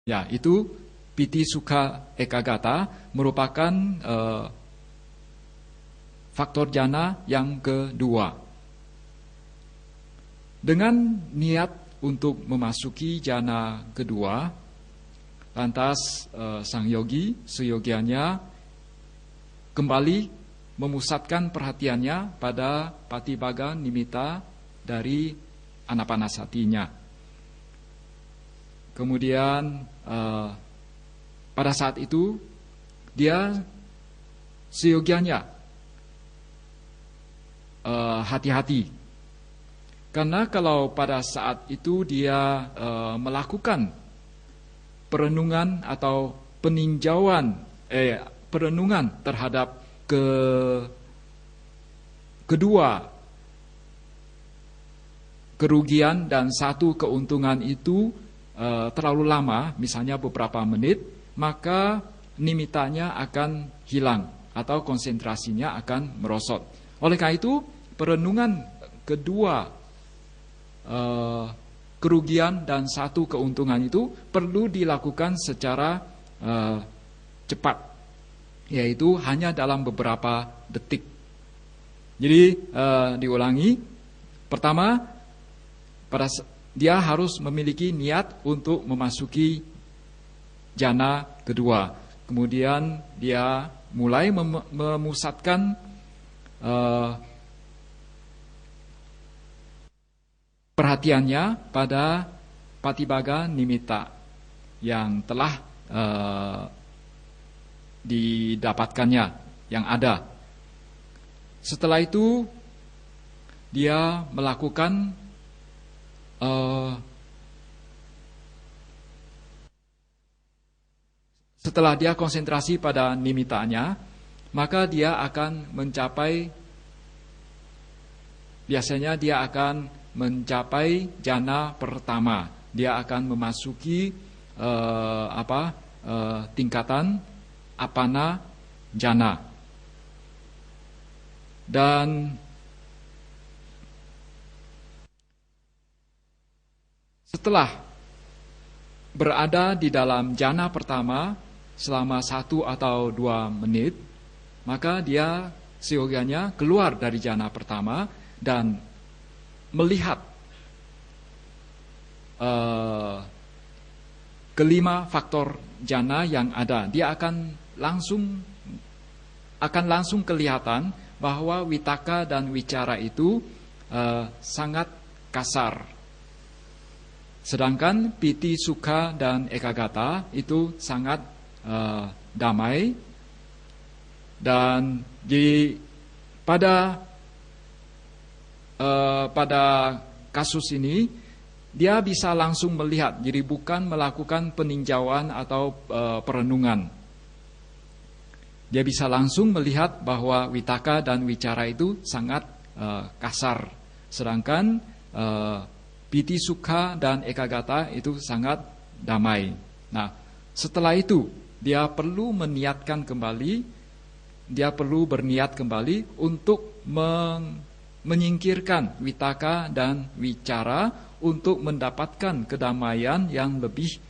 Ya, itu Piti Sukha Ekagata merupakan faktor jana yang kedua. Dengan niat untuk memasuki jana kedua, lantas sang yogi, seyogianya kembali memusatkan perhatiannya pada Patibaga Nimitta dari Anapanasatinya. Kemudian pada saat itu dia seyogianya hati-hati, karena kalau pada saat itu dia melakukan perenungan atau perenungan terhadap kedua kerugian dan satu keuntungan itu terlalu lama, misalnya beberapa menit, maka nimitanya akan hilang atau konsentrasinya akan merosot. Oleh karena itu, perenungan kedua kerugian dan satu keuntungan itu perlu dilakukan secara cepat, yaitu hanya dalam beberapa detik. Jadi diulangi, pertama, dia harus memiliki niat untuk memasuki jana kedua. Kemudian dia mulai memusatkan perhatiannya pada Patibaga Nimitta yang telah didapatkannya, yang ada. Setelah itu dia melakukan setelah dia konsentrasi pada nimitanya, maka dia akan biasanya dia akan mencapai jana pertama. Dia akan memasuki tingkatan apana jana. Dan setelah berada di dalam jana pertama selama 1 atau 2 menit, maka dia seyogianya keluar dari jana pertama dan melihat kelima faktor jana yang ada. Dia akan langsung kelihatan bahwa witaka dan wicara itu sangat kasar. Sedangkan piti, sukha, dan ekagata itu sangat damai. Dan pada kasus ini dia bisa langsung melihat, jadi bukan melakukan peninjauan atau perenungan. Dia bisa langsung melihat bahwa witaka dan wicara itu sangat kasar. Sedangkan piti, sukha, dan ekagata itu sangat damai. Nah, setelah itu dia perlu berniat kembali untuk menyingkirkan witaka dan wicara untuk mendapatkan kedamaian yang lebih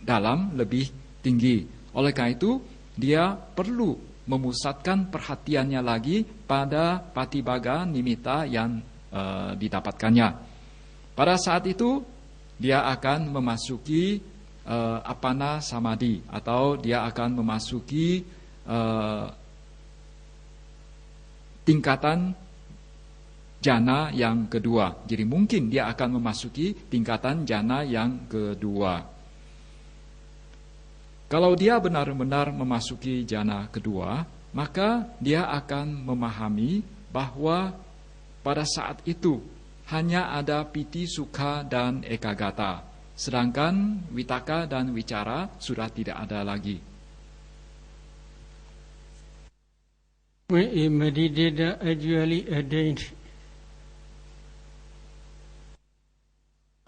dalam, lebih tinggi. Oleh karena itu, dia perlu memusatkan perhatiannya lagi pada Patibaga Nimitta yang didapatkannya. Pada saat itu, dia akan memasuki apana samadhi, atau dia akan memasuki tingkatan jana yang kedua. Jadi mungkin dia akan memasuki tingkatan jana yang kedua. Kalau dia benar-benar memasuki jana kedua, maka dia akan memahami bahwa pada saat itu hanya ada piti, sukha, dan ekagata. Sedangkan witaka dan wicara sudah tidak ada lagi. When a meditator actually attained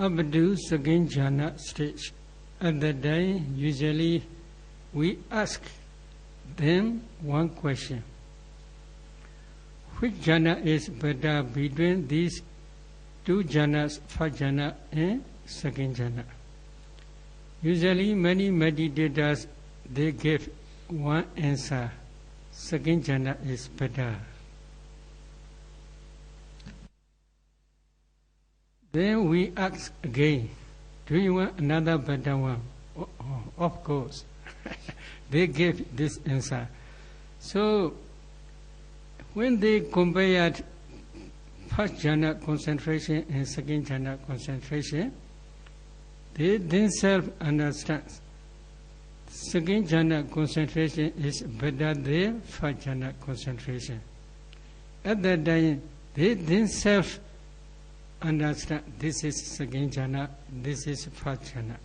up to second jhana stage, at that time usually we ask them one question: which jhana is better between these 2 jhanas, first jhana and second jhana? Usually many meditators, they give one answer. Second jhana is better. Then we ask again, do you want another better one? Of course. They give this answer. So, when they compared first jhana concentration and second jhana concentration, they themselves understand second jhana concentration is better than first jhana concentration. At that time, they themselves understand this is second jhana, this is first jhana.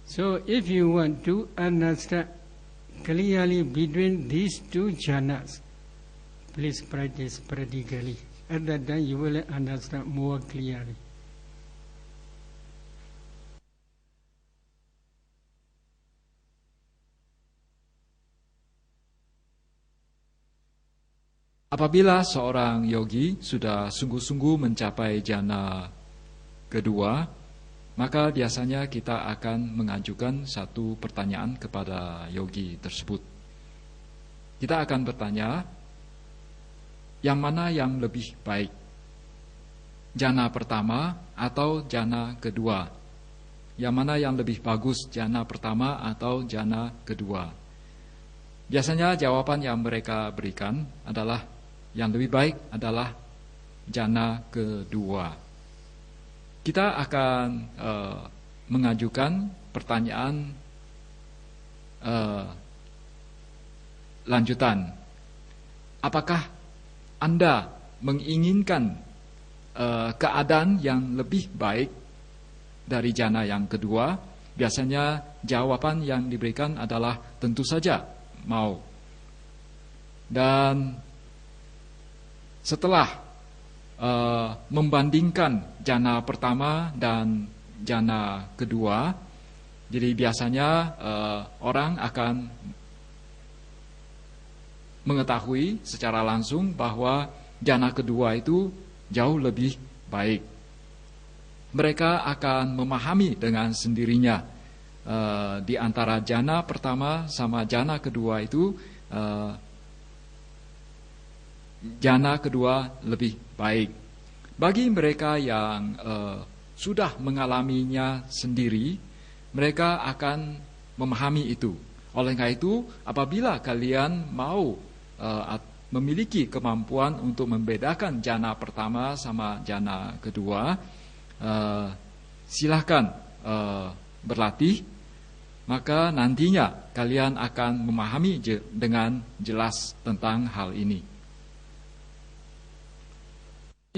So if you want to understand clearly between these two jhanas, please practice practically. At that time you will understand more clearly. Apabila seorang yogi sudah sungguh-sungguh mencapai jhana kedua, maka biasanya kita akan mengajukan satu pertanyaan kepada yogi tersebut. Kita akan bertanya, yang mana yang lebih baik? Jhana pertama atau jhana kedua? Yang mana yang lebih bagus, jhana pertama atau jhana kedua? Biasanya jawaban yang mereka berikan adalah yang lebih baik adalah jhana kedua. Kita akan mengajukan pertanyaan lanjutan. Apakah Anda menginginkan keadaan yang lebih baik dari jhana yang kedua? Biasanya jawaban yang diberikan adalah tentu saja mau. Dan setelah membandingkan jhana pertama dan jhana kedua, jadi biasanya orang akan mengetahui secara langsung bahwa jhana kedua itu jauh lebih baik. Mereka akan memahami dengan sendirinya di antara jhana pertama sama jhana kedua itu jhana kedua lebih baik. Bagi mereka yang sudah mengalaminya sendiri, mereka akan memahami itu. Oleh karena itu, apabila kalian mau memiliki kemampuan untuk membedakan jhana pertama sama jhana kedua, silahkan berlatih, maka nantinya kalian akan memahami dengan jelas tentang hal ini.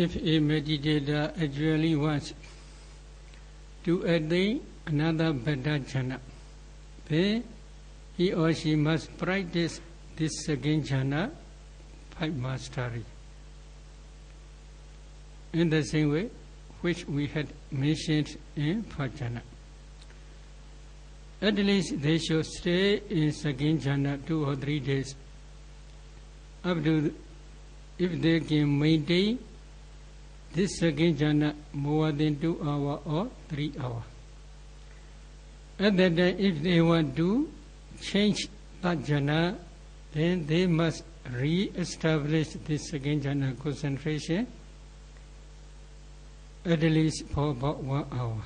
If a meditator actually wants to attain another better jhana, then he or she must practice this second jhana by mastery. In the same way which we had mentioned in first jhana. At least they should stay in second jhana 2 or 3 days. Up to, if they can maintain this second jhana more than 2 hours or 3 hours. At that time, if they want to change that jhana, then they must re-establish this second jhana concentration at least for about 1 hour.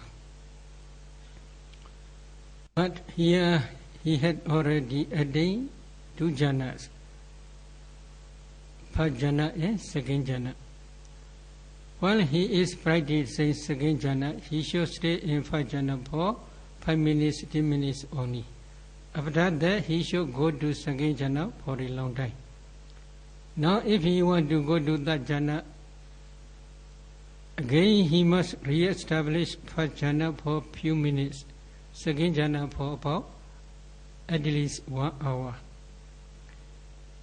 But here he had already attained 2 jhanas, first jhana and second jhana. While he is practicing second jhana, he should stay in first jhana for 5 minutes, 10 minutes only. After that, he should go to second jhana for a long time. Now, if he want to go to that jhana, again he must re-establish first jhana for few minutes, second jhana for about at least 1 hour.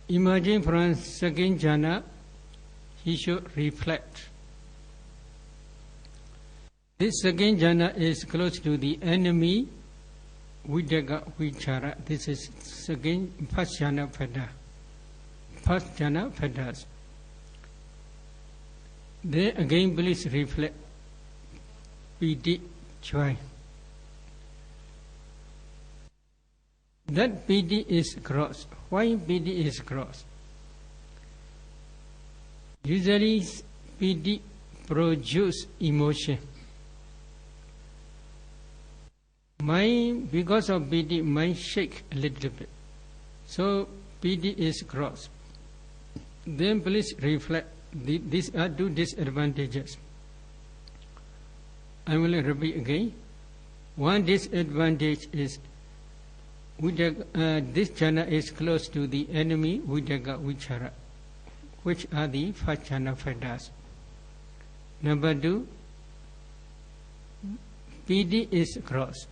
Emerging from second jhana, he should reflect. This second jhana is close to the enemy Vidaka Vichara. This is first jhana Veda. First jhana Vedas. Then again please reflect. Piti, joy. that PD is gross. Why PD is gross? Usually PD produce emotion. Because of PD, mind shake a little bit. So PD is gross. Then please reflect. These are two disadvantages. I will repeat again. One disadvantage is this jhana is close to the enemy Vidagga Vichara, which are the first jhana factors. Number two, PD is gross.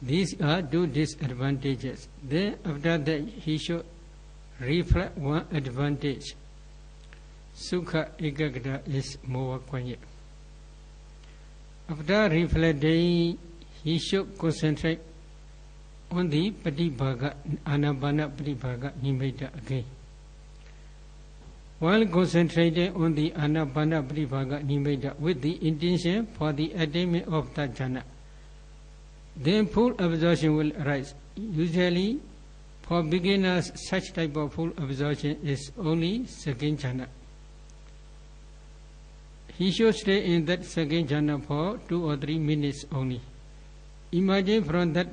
These are two disadvantages. Then after that he should reflect one advantage. Sukha Ekaggata is more quiet. After reflecting, he should concentrate on the Patibhaga, Anapana Patibhaga Nimitta again. While concentrating on the Anapana Patibhaga Nimitta with the intention for the attainment of that jhana, then full absorption will arise. Usually, for beginners, such type of full absorption is only second jhana. He should stay in that second jhana for 2 or 3 minutes only. Imagine from that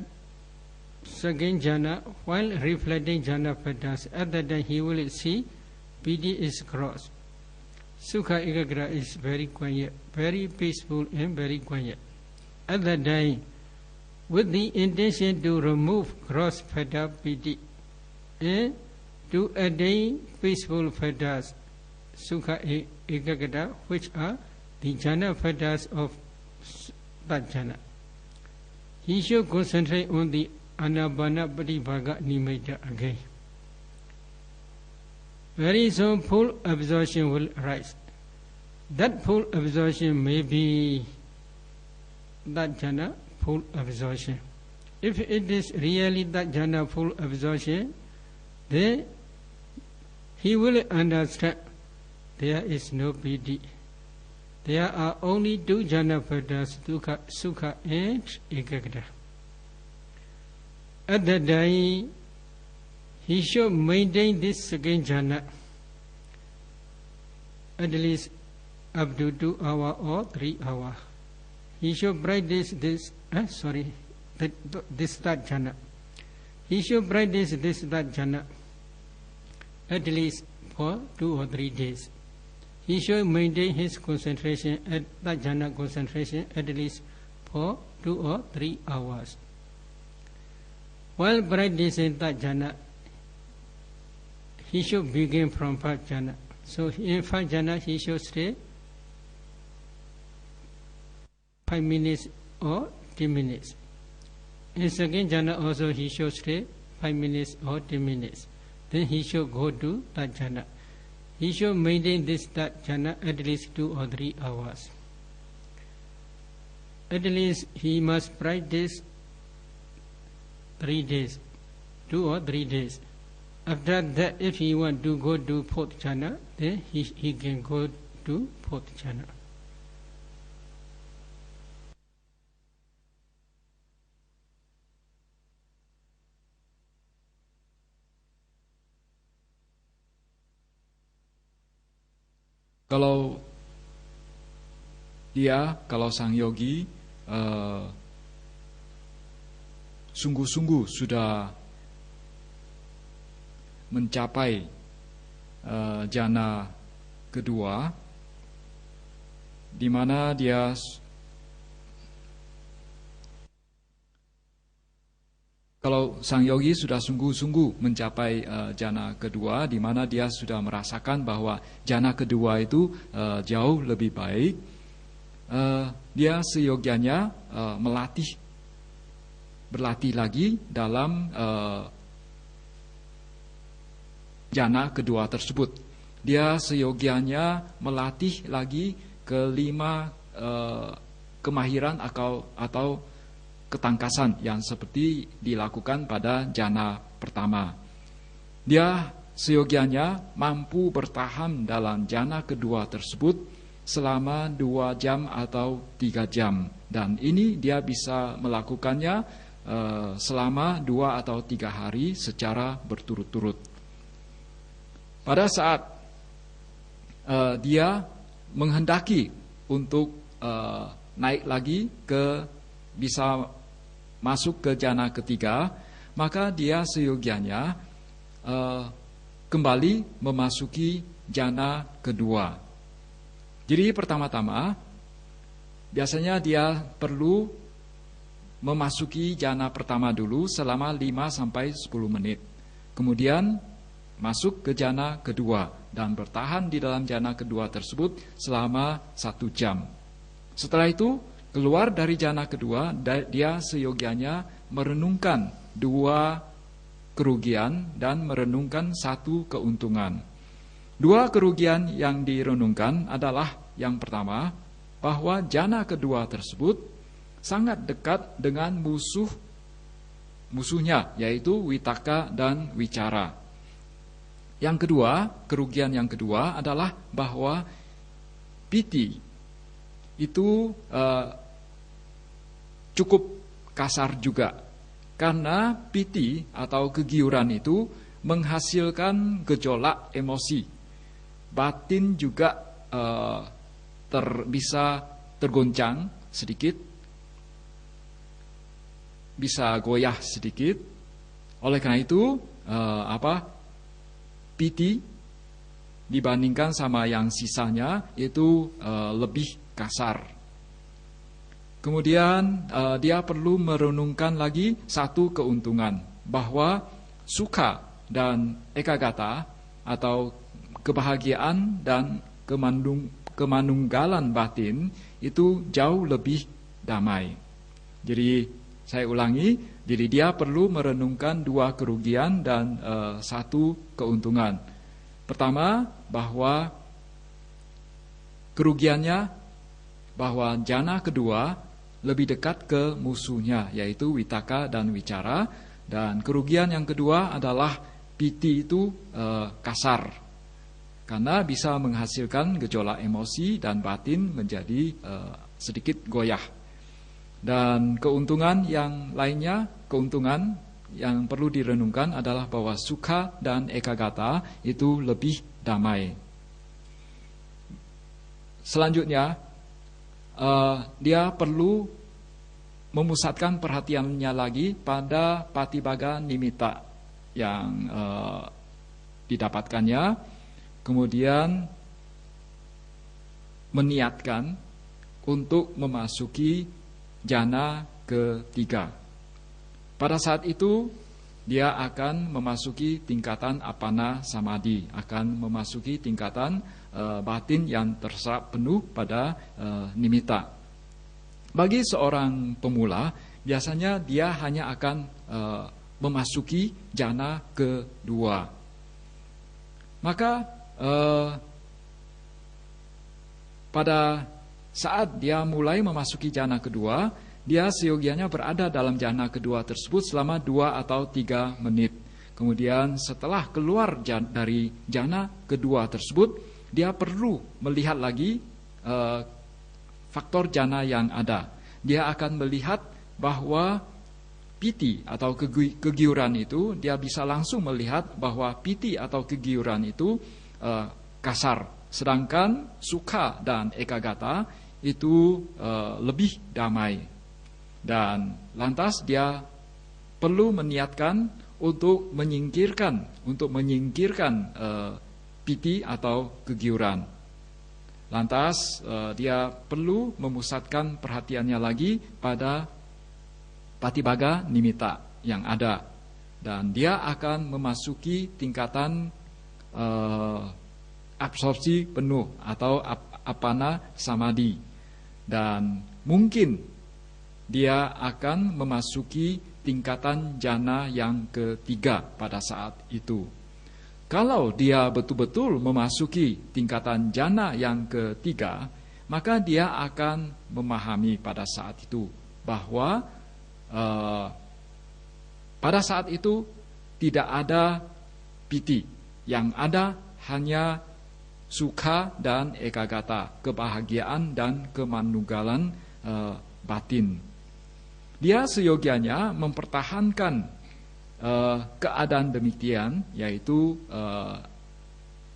second jhana, while reflecting jhana patterns, at that time he will see PD is gross. Sukha Ekaggata is very quiet, very peaceful and very quiet. At that time, with the intention to remove gross pattern PD and to attain peaceful patterns, Sukha Ekaggata, which are the jhana factors of that jhana. He should concentrate on the Anapana Patibhaga Nimitta again. Very soon full absorption will arise. That full absorption may be that jhana full absorption. If it is really that jhana full absorption, then he will understand there is no PD. There are only two jhana factors, Sukha and Ekaggata. At that time, he should maintain this second jhana at least up to 2 hours or 3 hours. He should practice this third jhana. He should practice this third jhana at least for 2 or 3 days. He should maintain his concentration at that jhana concentration at least for 2 or 3 hours. While practicing that jhana, he should begin from first jhana. So in first jhana he should stay 5 minutes or 10 minutes. In second jhana also he should stay 5 minutes or 10 minutes. Then he should go to that jhana. He should maintain this that jhana at least 2 or 3 hours. At least he must practice 3 days, 2 or 3 days. After that, if he want to go to fourth jhana, then he can go to fourth jhana. Kalau sang yogi sungguh-sungguh sudah mencapai jhana kedua, di mana dia kalau sang yogi sudah sungguh-sungguh mencapai jhana kedua, di mana dia sudah merasakan bahwa jhana kedua itu jauh lebih baik, dia seyogianya berlatih lagi dalam jhana kedua tersebut. Dia seyogianya melatih lagi kelima kemahiran atau ketangkasan yang seperti dilakukan pada jhana pertama. Dia seyogianya mampu bertahan dalam jhana kedua tersebut selama 2 jam atau 3 jam. Dan ini dia bisa melakukannya selama 2 atau 3 hari secara berturut-turut. Pada saat dia menghendaki untuk naik lagi bisa masuk ke jana ketiga, maka dia seyogianya kembali memasuki jana kedua. Jadi pertama-tama biasanya dia perlu memasuki jana pertama dulu selama 5-10 menit. Kemudian masuk ke jana kedua dan bertahan di dalam jana kedua tersebut selama 1 jam. Setelah itu keluar dari jana kedua, dia seyogianya merenungkan 2 kerugian dan merenungkan 1 keuntungan. 2 kerugian yang direnungkan adalah yang pertama, bahwa jana kedua tersebut sangat dekat dengan musuhnya, yaitu Witaka dan Wicara. Yang kedua, kerugian yang kedua adalah bahwa piti itu cukup kasar juga, karena piti atau kegiuran itu menghasilkan gejolak emosi. Batin juga bisa tergoncang sedikit, bisa goyah sedikit. Oleh karena itu piti dibandingkan sama yang sisanya itu lebih kasar. Kemudian dia perlu merenungkan lagi 1 keuntungan, bahwa sukha dan ekagata atau kebahagiaan dan kemanunggalan batin itu jauh lebih damai. Jadi saya ulangi, jadi dia perlu merenungkan 2 kerugian dan 1 keuntungan. Pertama, bahwa kerugiannya bahwa jana kedua lebih dekat ke musuhnya, yaitu Witaka dan Wicara. Dan kerugian yang kedua adalah piti itu kasar, karena bisa menghasilkan gejolak emosi dan batin menjadi sedikit goyah. Dan keuntungan yang lainnya, keuntungan yang perlu direnungkan adalah bahwa sukha dan ekagata itu lebih damai. Selanjutnya, dia perlu memusatkan perhatiannya lagi pada patibaga nimitta yang didapatkannya, kemudian meniatkan untuk memasuki jana ketiga. Pada saat itu dia akan memasuki tingkatan apana samadhi, akan memasuki tingkatan batin yang terserap penuh pada nimitta. Bagi seorang pemula, biasanya dia hanya akan memasuki jana kedua. Maka pada saat dia mulai memasuki jana kedua, dia seyogianya berada dalam jana kedua tersebut selama 2 atau 3 menit. Kemudian setelah keluar dari jana kedua tersebut, dia perlu melihat lagi faktor jana yang ada. Dia akan melihat bahwa piti atau kegiuran itu, dia bisa langsung melihat bahwa piti atau kegiuran itu kasar, sedangkan sukha dan ekagata itu lebih damai. Dan lantas dia perlu meniatkan untuk menyingkirkan piti atau kegiuran. Lantas dia perlu memusatkan perhatiannya lagi pada patibaga nimitta yang ada, dan dia akan memasuki tingkatan absorpsi penuh atau apana samadhi, dan mungkin dia akan memasuki tingkatan jana yang ketiga pada saat itu. Kalau dia betul-betul memasuki tingkatan jana yang ketiga, maka dia akan memahami pada saat itu bahwa pada saat itu tidak ada piti, yang ada hanya sukha dan ekagata, kebahagiaan dan kemanunggalan batin. Dia seyogianya mempertahankan keadaan demikian, yaitu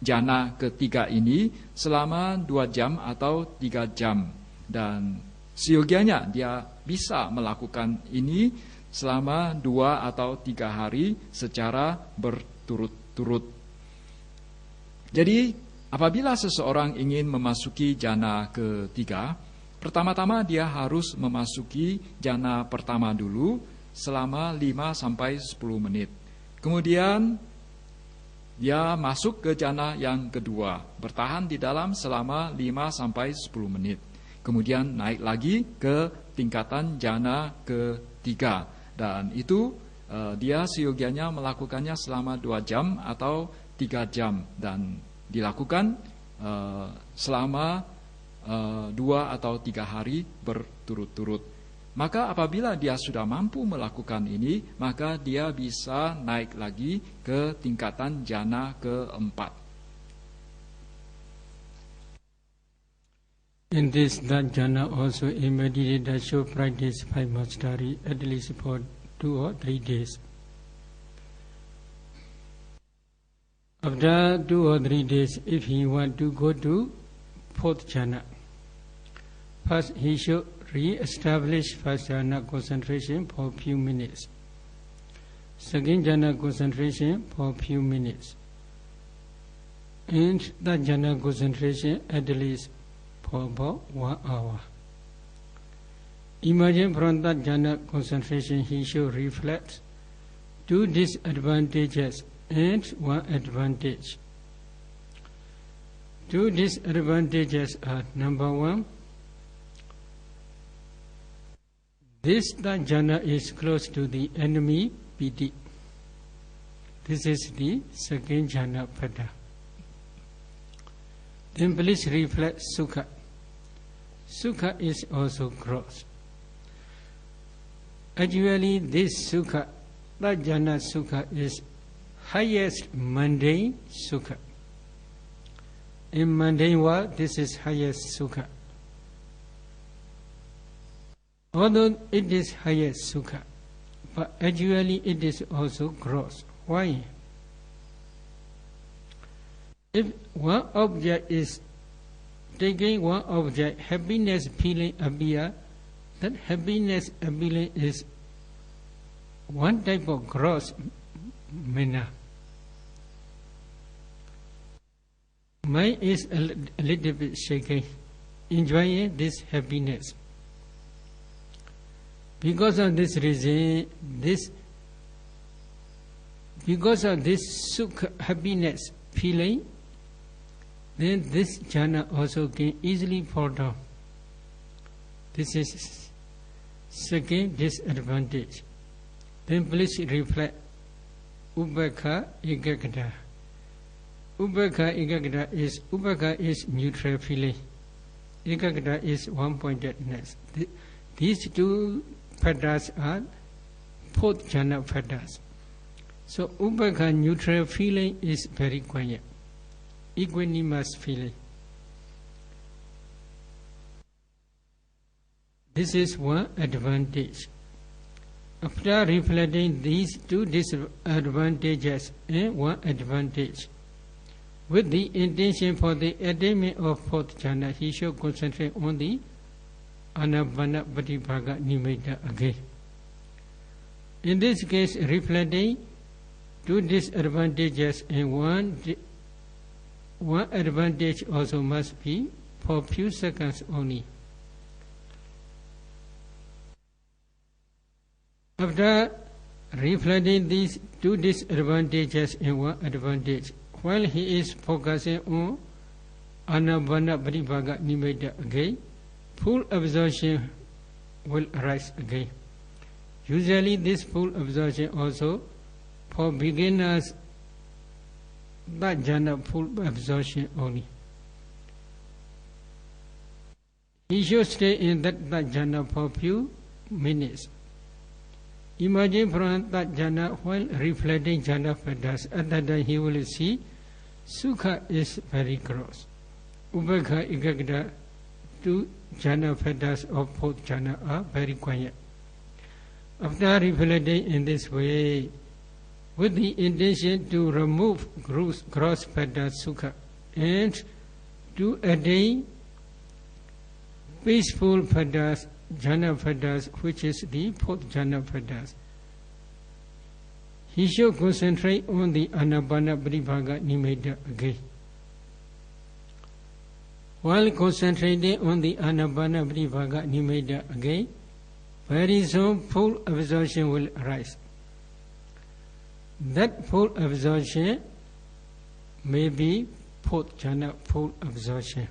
jana ketiga ini selama 2 jam atau 3 jam. Dan seyogianya dia bisa melakukan ini selama 2 atau 3 hari secara berturut-turut. Jadi apabila seseorang ingin memasuki jana ketiga, pertama-tama dia harus memasuki jana pertama dulu selama 5-10 menit. Kemudian dia masuk ke jana yang kedua, bertahan di dalam selama 5-10 menit. Kemudian naik lagi ke tingkatan jana ketiga. Dan itu dia seyogianya melakukannya selama 2 jam atau 3 jam. Dan dilakukan selama 2 atau 3 hari berturut-turut. Maka apabila dia sudah mampu melakukan ini, maka dia bisa naik lagi ke tingkatan jana keempat. In this that jhana also a meditator should practice 5 mastery at least for 2 or 3 days. After 2 or 3 days, if he want to go to 4th jhana, first he should re-establish first jhana concentration for a few minutes. Second jhana concentration for a few minutes. And that jhana concentration at least for about 1 hour. Imagine from that jhana concentration he should reflect 2 disadvantages and 1 advantage. 2 disadvantages are: number 1, that jhana is close to the enemy piti. This is the second jhana pada. Then please reflect sukha. Sukha is also gross. Actually, this sukha, that jhana sukha, is highest mundane sukha. In mundane world, this is highest sukha. Although it is highest sukha, but actually it is also gross. Why? If one object is taking one object, happiness feeling appear, that happiness feeling is one type of gross manner. Mind is a little bit shaky, enjoying this happiness. Because of this reason, because of this sukha, happiness feeling, then this jhana also can easily fall down. This is second disadvantage. Then please reflect Ubbekha Ekaggata. Ubbekha Ekaggata is neutral feeling. Ekaggata is one-pointedness. These 2 padas are 4th jhana padas. So Ubbekha neutral feeling is very quiet, equanimous feeling. This is one advantage. After reflecting these 2 disadvantages and 1 advantage, with the intention for the attainment of 4th jhana, he should concentrate on the Anapanasati nimitta again. In this case, reflecting 2 disadvantages and one advantage also must be for a few seconds only. After reflecting these 2 disadvantages and 1 advantage, while he is focusing on Anapanasati nimitta again, full absorption will arise again. Usually this full absorption also, for beginners, that jhana full absorption only. He should stay in that jhana for a few minutes. Imagine from that jhana while reflecting jhana padas, at that time he will see sukha is very gross. Ubbekha Ekaggata, 2 jhana padas of 4th jhana are very quiet. After rehabilitating in this way, with the intention to remove gross pada sukha and to attain peaceful padas, jhana padas, which is the fourth jhana padas, he should concentrate on the Anapana Paribhaga Nimitta again. While concentrating on the Anapana Paribhaga Nimitta again, very soon full absorption will arise. That full absorption may be fourth jhana full absorption.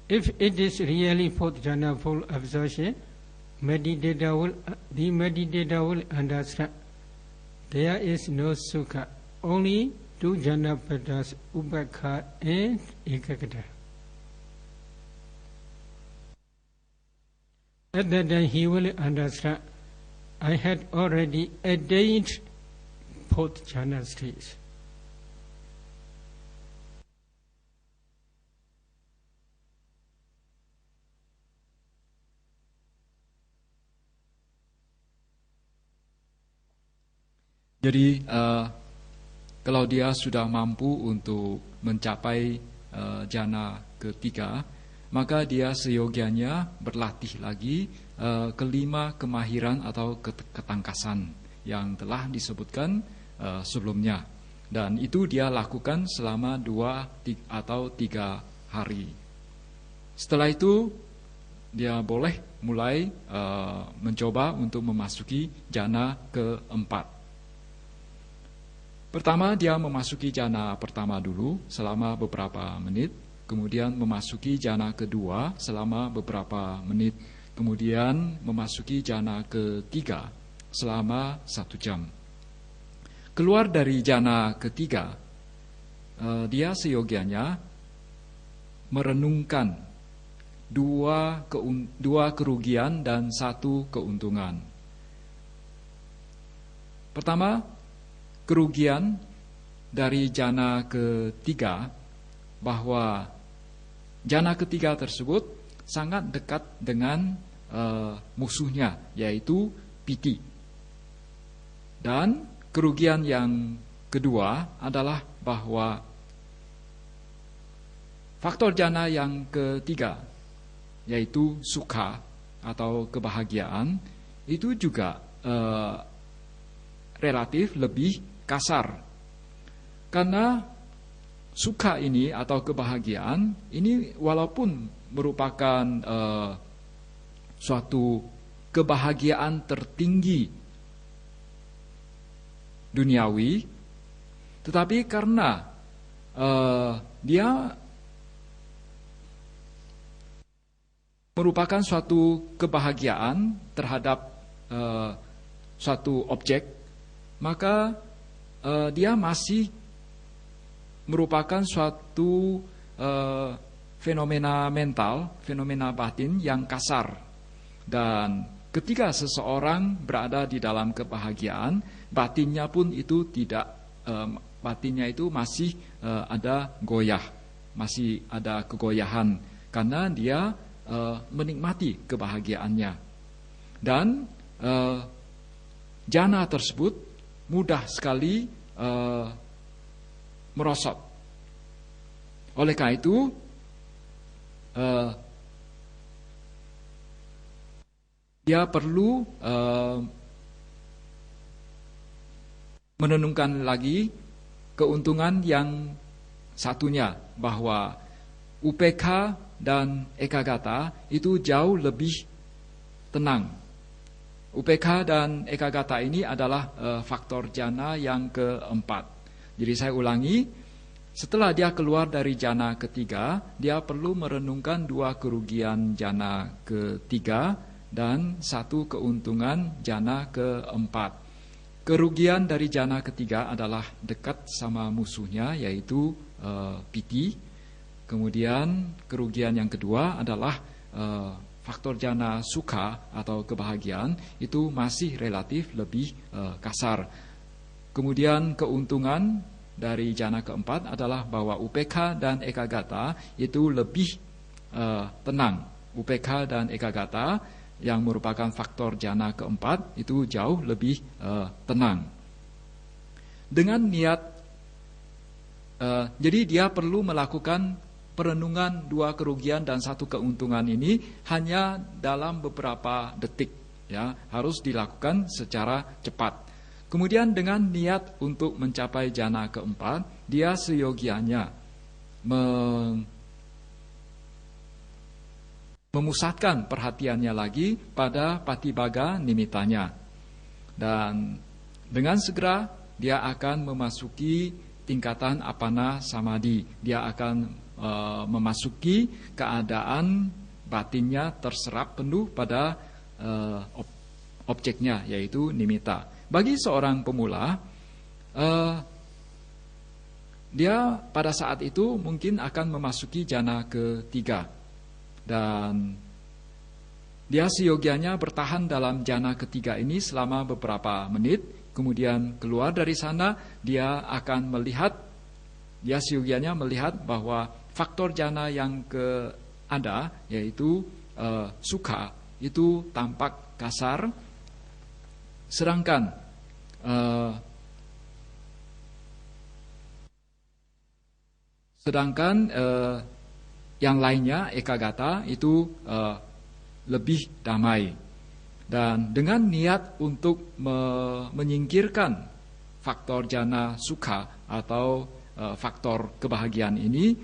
If it is really fourth jhana full absorption, the meditator will understand there is no sukha, only two jhana padas, upekha and ekagata. At that time he will understand, I had already attained fourth jhana stage. Jadi kalau dia sudah mampu untuk mencapai jhana ketiga, maka dia seyogianya berlatih lagi kelima kemahiran atau ketangkasan yang telah disebutkan sebelumnya. Dan itu dia lakukan selama 2 atau 3 hari. Setelah itu dia boleh mulai mencoba untuk memasuki jhana keempat. Pertama dia memasuki jhana pertama dulu selama beberapa menit, kemudian memasuki jhana kedua selama beberapa menit, kemudian memasuki jhana ketiga selama 1 jam. Keluar dari jhana ketiga, dia seyogianya merenungkan dua kerugian dan 1 keuntungan. Pertama, kerugian dari jhana ketiga, bahwa jhana ketiga tersebut sangat dekat dengan musuhnya, yaitu piti. Dan kerugian yang kedua adalah bahwa faktor jhana yang ketiga, yaitu sukha atau kebahagiaan, itu juga relatif lebih kasar. Karena sukha ini atau kebahagiaan ini walaupun merupakan suatu kebahagiaan tertinggi duniawi, tetapi karena dia merupakan suatu kebahagiaan terhadap suatu objek, maka dia masih merupakan suatu fenomena mental, fenomena batin yang kasar. Dan ketika seseorang berada di dalam kebahagiaan, batinnya pun itu tidak, batinnya itu masih ada goyah, masih ada kegoyahan, karena dia menikmati kebahagiaannya. Dan jhana tersebut mudah sekali merosot. Oleh karena itu dia perlu menenungkan lagi keuntungan yang satunya, bahwa upekha dan ekagata itu jauh lebih tenang. Upekha dan ekagata ini adalah faktor jhana yang keempat. Jadi saya ulangi, setelah dia keluar dari jhana ketiga, dia perlu merenungkan 2 kerugian jhana ketiga dan 1 keuntungan jhana keempat. Kerugian dari jhana ketiga adalah dekat sama musuhnya, yaitu piti. Kemudian kerugian yang kedua adalah faktor jhana sukha atau kebahagiaan, itu masih relatif lebih kasar. Kemudian keuntungan dari jhana keempat adalah bahwa upekha dan ekagata itu lebih tenang. Upekha dan ekagata yang merupakan faktor jana keempat itu jauh lebih tenang. Dengan niat, jadi dia perlu melakukan perenungan 2 kerugian dan 1 keuntungan ini hanya dalam beberapa detik, ya, harus dilakukan secara cepat. Kemudian dengan niat untuk mencapai jana keempat, dia seyogianya memusatkan perhatiannya lagi pada patibaga nimitanya. Dan dengan segera dia akan memasuki tingkatan apana samadhi. Dia akan memasuki keadaan batinnya terserap penuh pada objeknya, yaitu nimitta. Bagi seorang pemula, dia pada saat itu mungkin akan memasuki jana ketiga, dan dia seyogianya bertahan dalam jana ketiga ini selama beberapa menit. Kemudian keluar dari sana, dia akan melihat, dia seyogianya melihat bahwa faktor jana yang ada, yaitu sukha, itu tampak kasar, sedangkan yang lainnya, ekagata, itu lebih damai. Dan dengan niat untuk menyingkirkan faktor jana sukha atau faktor kebahagiaan ini,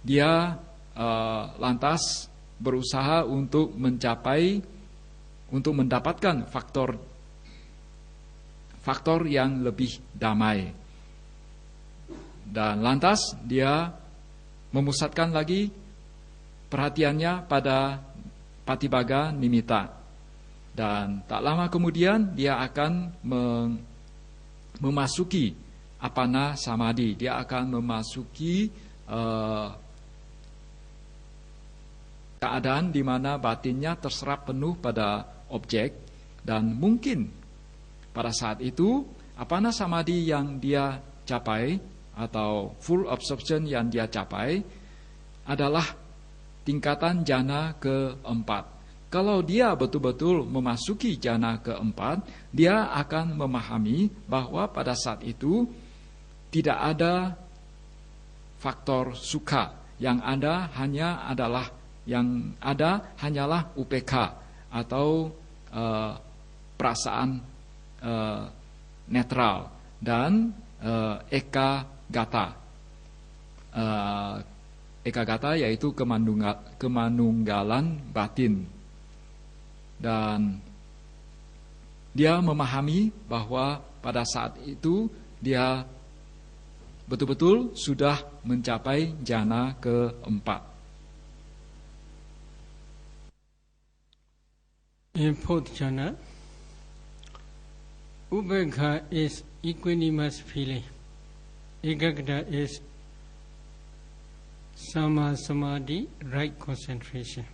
dia lantas berusaha untuk mendapatkan faktor yang lebih damai. Dan lantas dia memusatkan lagi perhatiannya pada patibaga nimitta. Dan tak lama kemudian dia akan memasuki apana samadhi. Dia akan memasuki keadaan di mana batinnya terserap penuh pada objek, dan mungkin pada saat itu apana samadhi yang dia capai atau full absorption yang dia capai adalah tingkatan jana keempat. Kalau dia betul-betul memasuki jana keempat, dia akan memahami bahwa pada saat itu tidak ada faktor sukha. Yang ada hanyalah UPK atau perasaan netral dan eka gata. Eka gata yaitu kemanunggalan batin. Dan dia memahami bahwa pada saat itu dia betul-betul sudah mencapai jana keempat. In fourth jhana, Ubekha is equanimous feeling. Ekagata is Sama Samadhi, right concentration.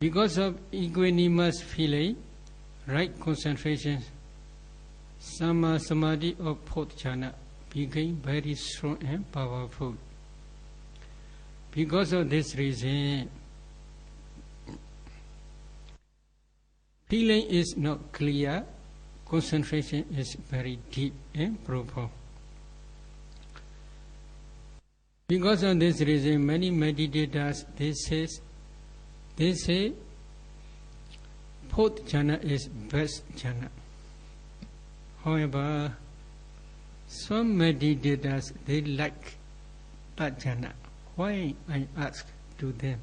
Because of equanimous feeling, right concentration, Sama Samadhi of fourth jhana became very strong and powerful. Because of this reason, feeling is not clear, concentration is very deep and profound. Because of this reason, many meditators, they say fourth jhana is best jhana. However, some meditators, they like that jhana. Why, I ask to them?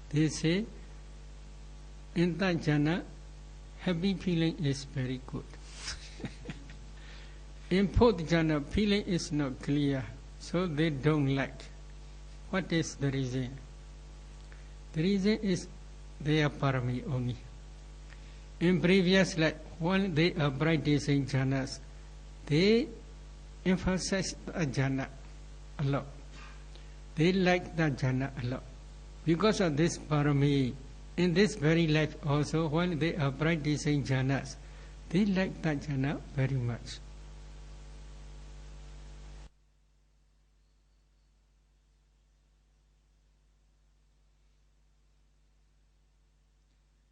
They say, in that jhana, happy feeling is very good. In fourth jhana, feeling is not clear, so they don't like. What is the reason? The reason is they are parami only. In previous life, when they are practicing jhanas, they emphasize the jhana a lot. They like the jhana a lot. Because of this parami, in this very life also, when they are practicing jhanas, they like that jhana very much.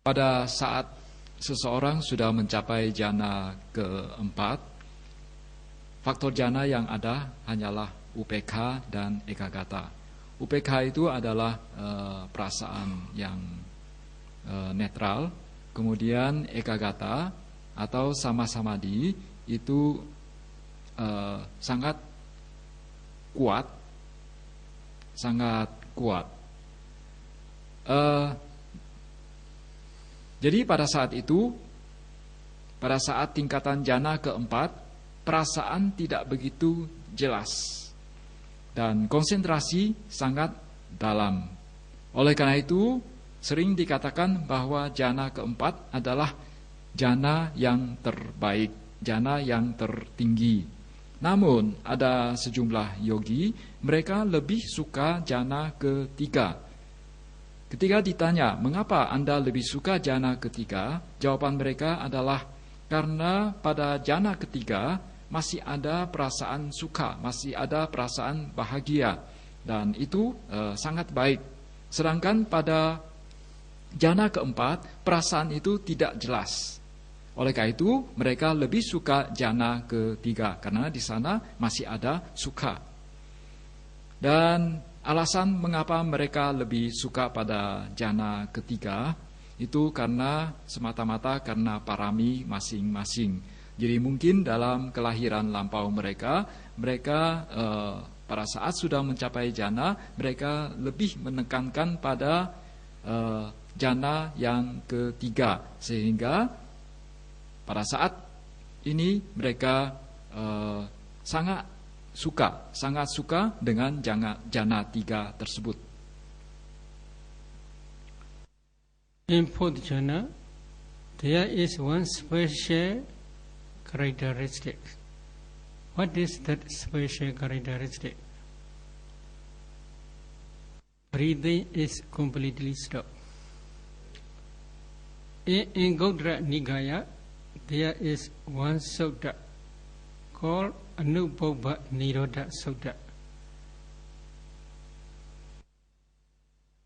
pada saat seseorang sudah mencapai jana keempat, faktor jana yang ada hanyalah UPK dan ekagata. UPK itu adalah perasaan yang netral, kemudian ekagata atau sama-samadi itu sangat kuat, Jadi pada saat itu, pada saat tingkatan jana keempat, perasaan tidak begitu jelas dan konsentrasi sangat dalam. Oleh karena itu, sering dikatakan bahwa jana keempat adalah jana yang terbaik, jana yang tertinggi. Namun, ada sejumlah yogi, mereka lebih suka jana ketiga. Ketika ditanya, mengapa Anda lebih suka jana ketiga? Jawaban mereka adalah, karena pada jana ketiga masih ada perasaan suka, masih ada perasaan bahagia. Dan itu sangat baik. Sedangkan pada jana keempat, perasaan itu tidak jelas. Oleh karena itu, mereka lebih suka jana ketiga, karena di sana masih ada suka. Dan alasan mengapa mereka lebih suka pada jana ketiga itu karena semata-mata karena parami masing-masing. Jadi mungkin dalam kelahiran lampau mereka pada saat sudah mencapai jana, mereka lebih menekankan pada jana yang ketiga, sehingga pada saat ini mereka sangat suka dengan jana tiga tersebut. In fourth jhana, there is one special characteristic. What is that special characteristic? Breathing is completely stopped. In Gautra Nikaya, there is one sutta called Anubhava Nirodha Sutta.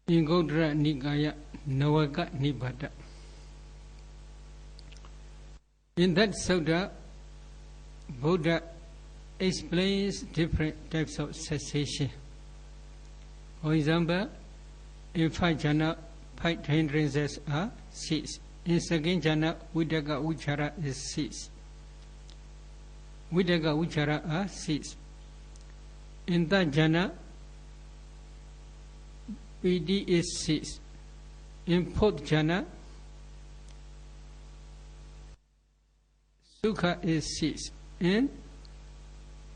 In Gautra Nikaya, Navaka Nibbata. In that sutta, Buddha explains different types of cessation. For example, in five jhana, five hindrances are ceased. In second jhana, Viddaka Uchara is ceased. Viddaka Uchara are ceased. In third jhana, Piti is ceased. In fourth jhana, Sukha is ceased. And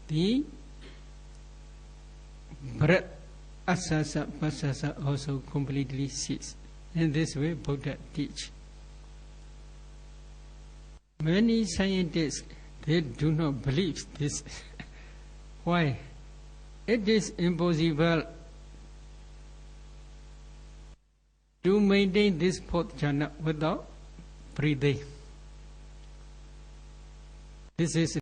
the breath, asasa, pasasa also completely ceased. In this way, Buddha teach. Many scientists, they do not believe this. Why? It is impossible to maintain this fourth jhana without breathing. This is